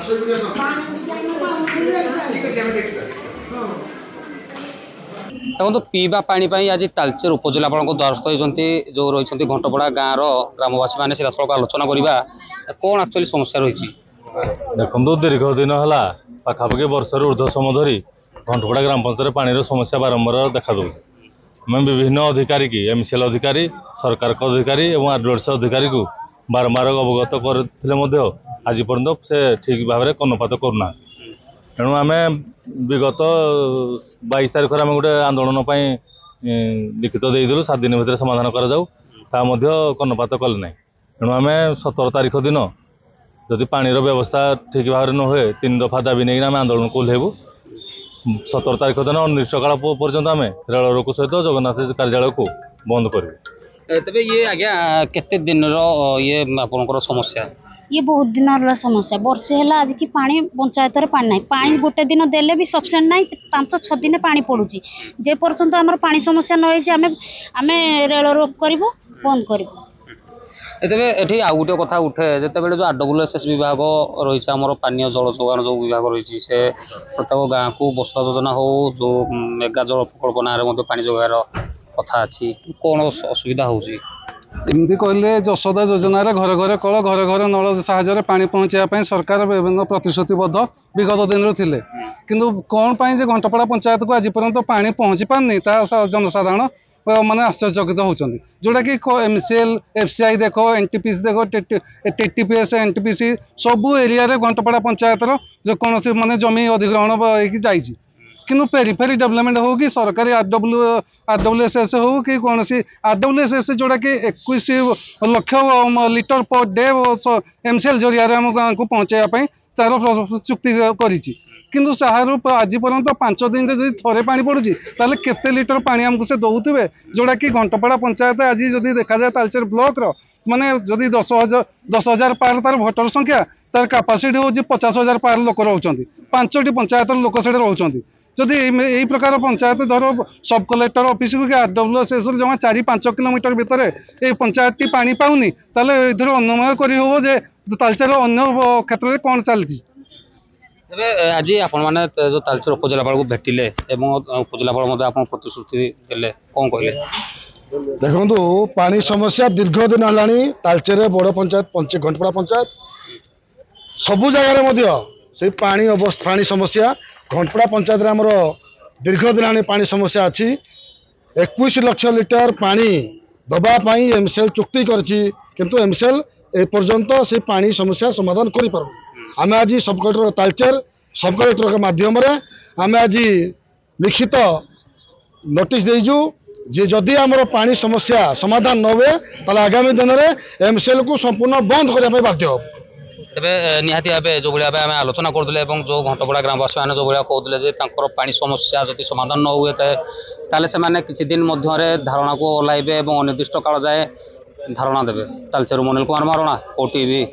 देखो पीवा पानी आज तालचेर उपजिलापाल द्वारस्थ होती जो रही घंटपड़ा गाँव ग्रामवासी मैंने सीधासल आलोचना करवा कौन एक्चुअली समस्या रही देखो दीर्घ दिन है पाखापाखि वर्षर ऊर्ध्व समय धरी घंटपड़ा ग्राम पंचायत पानी समस्या बारंबार देखा दूँ मैं विभिन्न अधिकारी की एमसीएल अधिकारी सरकार अधिकारी और आरडीओ अधिकारी को बारंबार अवगत करते आज पर्यंत से ठीक भाव में कर्णपात करूना तेणु आम विगत 22 तारीख आम गोटे आंदोलन लिखित देदेलु 7 दिन भितर समाधान कर्णपात कले ना तेणु आम 17 तारीख दिन जदि पानीर व्यवस्था ठीक भाव में न हुए 3 दफा दाबी नहीं आम आंदोलन को ओह्लैबू 17 तारीख दिन अनिश्चितकाल पर्यंत आम रेल रोको सहित जगन्नाथ कार्यालय को बंद करूँ। तबे ये आज्ञा केते दिन ये आपनकर समस्या ये बहुत दिन समस्या वर्षे है आज की पानी पंचायत पानी ना पानी गोटे दिन देले भी सफिशिएंट ना 5-6 दिन पानी पड़ुची जे पर्यंत आम पानी समस्या न आम रेल रोक करूँ बंद करूँ। तेरे ये आउ गोटे कथा उठे जिते जो आरडब्ल्यूएसएस विभाग रही है पानीय जल जोगान जो विभाग रही है प्रत्येक गाँव को बसुआ योजना हो जो मेगा जल प्रकल्प ना पानी जोगार कथा अच्छी कौन असुविधा होमती कहले यशोदा योजना घरे घरे कल घरे घरे नल साहाय्य पानी पहुँचाई सरकार विभिन्न प्रतिश्रुतिबद्ध विगत दिन थे किंतु कौन पाई घंटपड़ा पंचायत को आज पर्यंत पानी पहुँची पारनी जनसाधारण माने आश्चर्यचकित होती जोटा कि एमसीएल एफसीआई देख एनटीपीसी देख टीटीपीएस एनटीपीसी सबू एरिया घंटपड़ा पंचायतर जो कौन माने जमी अधिग्रहण होगी किंतु पेरीफेरी डेवलपमेंट हो कि सरकारी आरडब्ल्यूएसएस हो कि कौन आरडब्ल्यूएसएस जोटा कि 21 lakh litre per day MCL जरिया आम गाँव को पहुँचाई तार चुक्ति करी किंतु सारू आज पर्यंत 5 दिन जब थे पानी पड़ुची ताले केते लिटर पानी आमको से दौथे जोटा कि घंटपड़ा पंचायत आज जदि देखा जाए तालचेर ब्लॉक माने जदि 10,000 पार तार भोटर संख्या तार कैपेसिटी हूँ 50,000 पार लोक रोच 5टी पंचायत लोक से रोच जदि यही प्रकार पंचायत धर सब कलेक्टर ऑफिस को आरडब्ल्यूएसएस जमा 4-5 किलोमीटर भितर ये पंचायत टी पानी पाऊनी ताले इधर अनुमय कर तालचेर अन्य क्षेत्र में कौन चलती आज आपण जो तालचेर उपजिलापाल को भेटिले उपजिलापाल आप प्रतिश्रुति देले कौन कहले देखो पानी समस्या दीर्घ दिन है तालचेर बड़ पंचायत घंटपड़ा पंचायत सबू जगार से पानी समस्या घंटपड़ा पंचायत आमर दीर्घ दिन पानी समस्या अच्छी 21 लाख लिटर पानी दबापाई एमसीएल चुक्ति किंतु एमसीएल एपर्यंत से पानी समस्या समाधान कर आम आज सब कलेक्टर तालचेर सब कलेक्टर के माध्यम आम आज लिखित नोटिस देजु जे जदि आमर पानी समस्या समाधान न हुए ताले आगामी दिन में एमसीएल को संपूर्ण बंद करने बाध्य हो। तेरे निहाती भाव जो भाव आम आलोचना करुले जो घंटपड़ा ग्रामवासी मैंने जो भाया कहते पानी समस्या जदि समाधान न हुए ताले से किसी दिन मध्य धारणा को ओह्लैबे और अनिर्दिष्ट काल जाए धारणा देवे। तालचेर अनिल कुमार मारणा OTV।